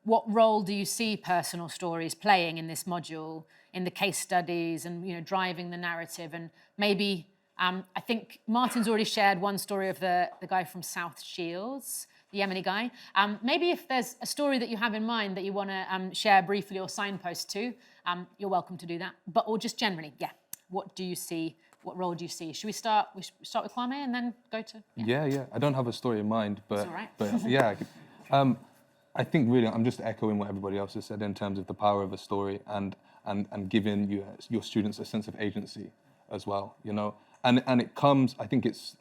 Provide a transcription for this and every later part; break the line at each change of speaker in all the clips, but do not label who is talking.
what role do you see personal stories playing in this module, in the case studies and, driving the narrative? And maybe, I think Martin's already shared one story of the guy from South Shields, the Yemeni guy. Maybe if there's a story that you have in mind that you want to share briefly or signpost to, you're welcome to do that. Or just generally, what do you see? What role do you see? Should we start with Kwame and then go to...
Yeah. I don't have a story in mind, but,
all right.
but yeah. I think really I'm just echoing what everybody else has said in terms of the power of a story and giving your students a sense of agency as well, And it comes, I think it's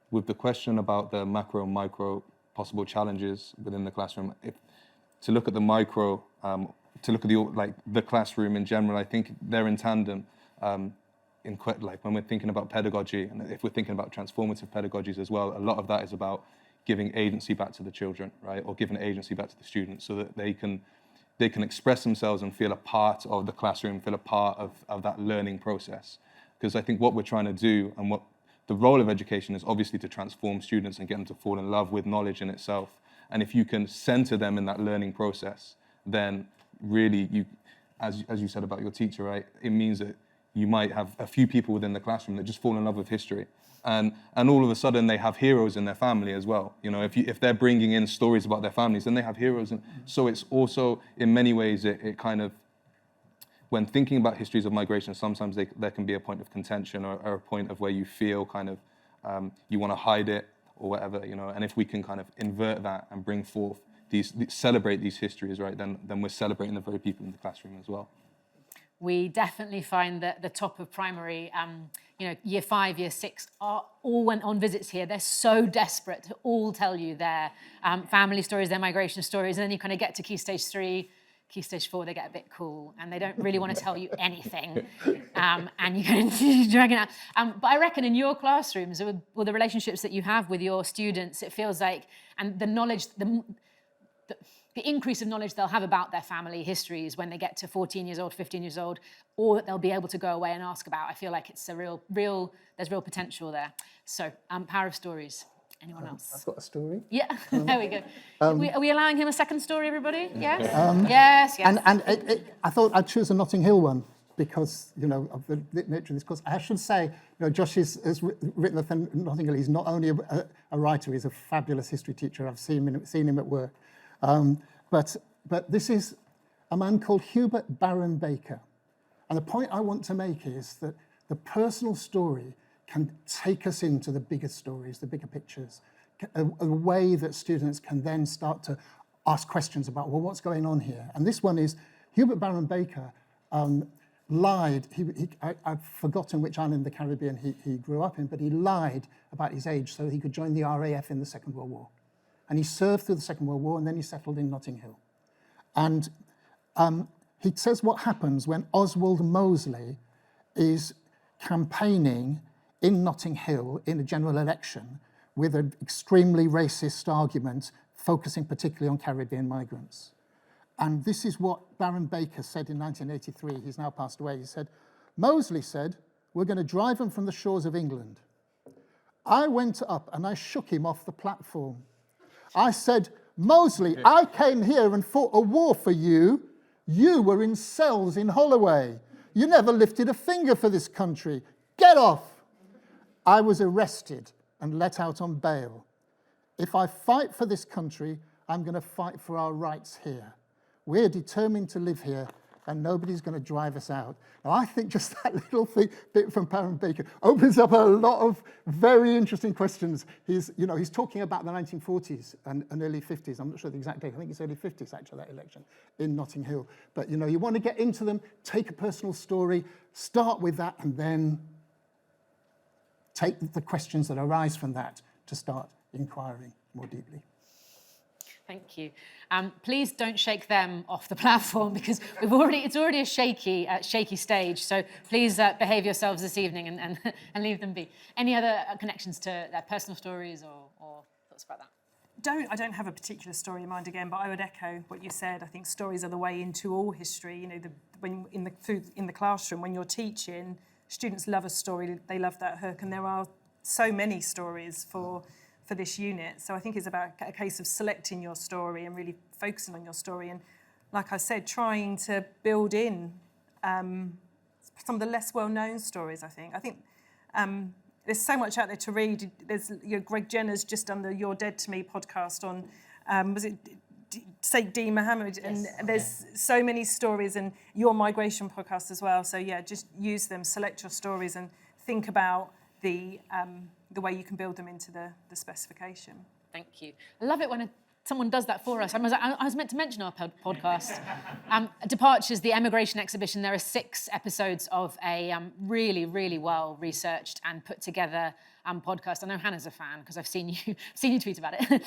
with the question about the macro and micro possible challenges within the classroom. To look at the micro, to look at the classroom in general, I think they're in tandem. When we're thinking about pedagogy, and if we're thinking about transformative pedagogies as well, a lot of that is about giving agency back to the children, right, or giving agency back to the students, so that they can express themselves and feel a part of the classroom, feel a part of that learning process. Because I think what we're trying to do, and what the role of education is, obviously to transform students and get them to fall in love with knowledge in itself. And if you can center them in that learning process, then really you, as you said about your teacher, right, it means that you might have a few people within the classroom that just fall in love with history. And all of a sudden they have heroes in their family as well. If they're bringing in stories about their families, then they have heroes. And so it's also, in many ways, it kind of, when thinking about histories of migration, sometimes there can be a point of contention or a point of where you feel kind of, you want to hide it or whatever, And if we can kind of invert that and bring forth celebrate these histories, right, then we're celebrating the very people in the classroom as well.
We definitely find that the top of primary, year 5, year 6, are all went on visits here. They're so desperate to all tell you their family stories, their migration stories, and then you kind of get to Key Stage 3, Key Stage 4, they get a bit cool, and they don't really want to tell you anything, and you're going to drag it out. But I reckon in your classrooms, or the relationships that you have with your students, it feels like, and the knowledge, the increase of knowledge they'll have about their family histories when they get to 14 years old, 15 years old, or that they'll be able to go away and ask about. I feel like it's a there's real potential there. So, power of stories. Anyone else?
I've got a story.
Yeah, there we go. Are we allowing him a second story, everybody? Yes? Yes.
And I thought I'd choose a Notting Hill one because, of the nature of this course. I should say, Josh has written that Notting Hill. He's not only a writer, he's a fabulous history teacher. I've seen him at work. But this is a man called Hubert Baron Baker. And the point I want to make is that the personal story can take us into the bigger stories, the bigger pictures, a way that students can then start to ask questions about, well, what's going on here? And this one is, Hubert Baron Baker lied. I've forgotten which island in the Caribbean he grew up in, but he lied about his age so he could join the RAF in the Second World War. And he served through the Second World War, and then he settled in Notting Hill. And he says what happens when Oswald Mosley is campaigning in Notting Hill in a general election with an extremely racist argument, focusing particularly on Caribbean migrants. And this is what Baron Baker said in 1983. He's now passed away. He said, Mosley said, we're going to drive them from the shores of England. I went up and I shook him off the platform. I said, Mosley, I came here and fought a war for you. You were in cells in Holloway. You never lifted a finger for this country. Get off. I was arrested and let out on bail. If I fight for this country, I'm going to fight for our rights here. We're determined to live here, and nobody's going to drive us out. Now, I think just that little bit from Baron Baker opens up a lot of very interesting questions. He's talking about the 1940s and early 50s. I'm not sure the exact date. I think it's early 50s, actually, that election in Notting Hill. But, you want to get into them, take a personal story, start with that, and then take the questions that arise from that to start inquiring more deeply.
Thank you. Please don't shake them off the platform because it's already a shaky stage. So please behave yourselves this evening and leave them be. Any other connections to their personal stories or thoughts about that?
I don't have a particular story in mind again, but I would echo what you said. I think stories are the way into all history. When in the classroom, when you're teaching, students love a story. They love that hook, and there are so many stories for for this unit. So I think it's about a case of selecting your story and really focusing on your story. And like I said, trying to build in some of the less well-known stories, I think. There's so much out there to read. There's Greg Jenner's just done the You're Dead to Me podcast on, was it Sheikh D. Mohammed? And there's so many stories, and Your Migration podcast as well. So yeah, just use them, select your stories, and think about the way you can build them into the specification.
Thank you. I love it when someone does that for us. I was meant to mention our podcast. Departures, the emigration exhibition. There are 6 episodes of a really, really well researched and put together podcast. I know Hannah's a fan because I've seen you tweet about it.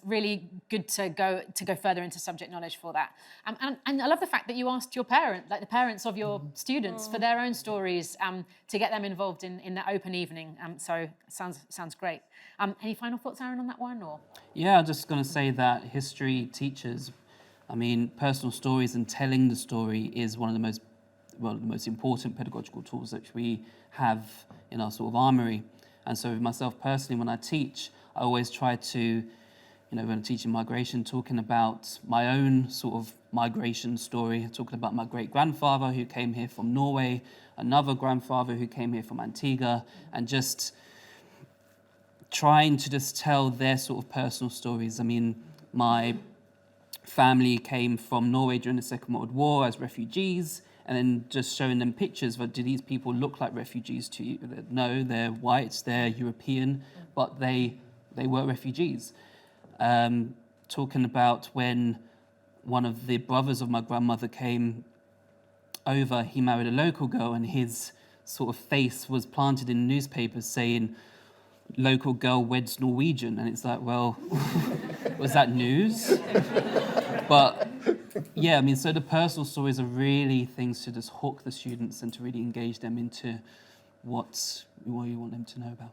Really good to go further into subject knowledge for that. And I love the fact that you asked your the parents of your students, for their own stories, to get them involved in the open evening. So sounds great. Any final thoughts, Aaron, on that one? Or
yeah, I'm just going to say that history teachers, personal stories and telling the story is one of the most important pedagogical tools that we have in our sort of armoury. And so myself personally, when I teach, I always try to, when I'm teaching migration, talking about my own sort of migration story, talking about my great-grandfather who came here from Norway, another grandfather who came here from Antigua, and just trying to just tell their sort of personal stories. My family came from Norway during the Second World War as refugees, and then just showing them pictures. But do these people look like refugees to you? No, they're white, they're European, but they were refugees. Talking about when one of the brothers of my grandmother came over, he married a local girl, and his sort of face was planted in newspapers saying, "Local girl weds Norwegian," and it's like, well, was that news? But yeah, so the personal stories are really things to just hook the students and to really engage them into what you want them to know about.